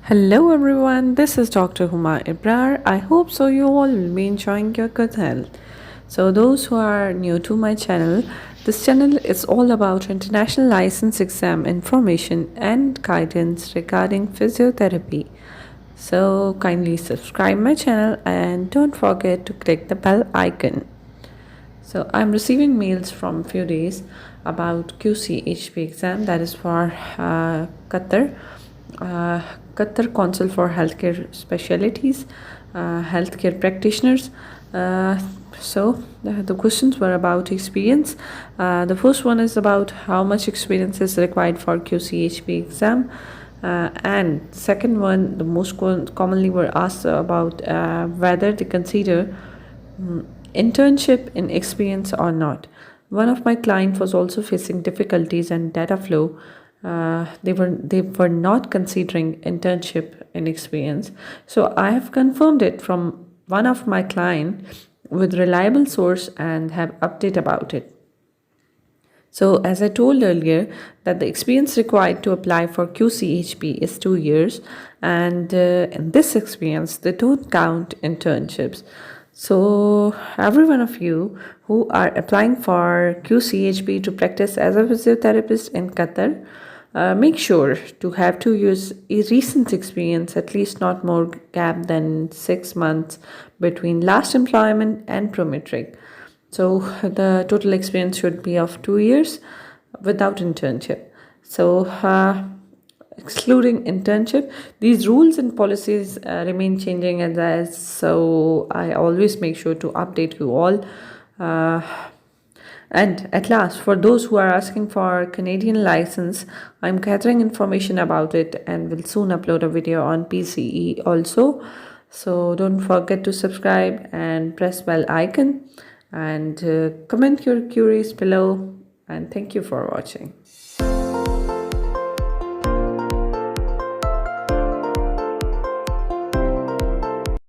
Hello everyone, this is Dr. Huma Ibrar. I hope so you all will be enjoying your good health. So those who are new to my channel, this channel is all about international license exam information and guidance regarding physiotherapy. So kindly subscribe my channel and don't forget to click the bell icon. So I'm receiving mails from few days about QCHP exam, that is for Qatar, uh, Qatar Council for Healthcare Specialties, healthcare practitioners. The questions were about experience. The first one is about how much experience is required for QCHP exam. And second one, the most commonly were asked about whether they consider internship in experience or not. One of my clients was also facing difficulties and data flow. They were not considering internship in experience. So I have confirmed it from one of my client with reliable source and have update about it. So, as I told earlier, that the experience required to apply for QCHP is 2 years, and in this experience, they don't count internships. So, every one of you who are applying for QCHP to practice as a physiotherapist in Qatar, make sure to have 2 years recent experience, at least not more gap than 6 months between last employment and Prometric. So the total experience should be of 2 years without internship. So excluding internship, these rules and policies remain changing, so I always make sure to update you all. Uh, and at last, for those who are asking for Canadian license, I'm gathering information about it and will soon upload a video on PCE also. So don't forget to subscribe and press bell icon and comment your queries below. And thank you for watching.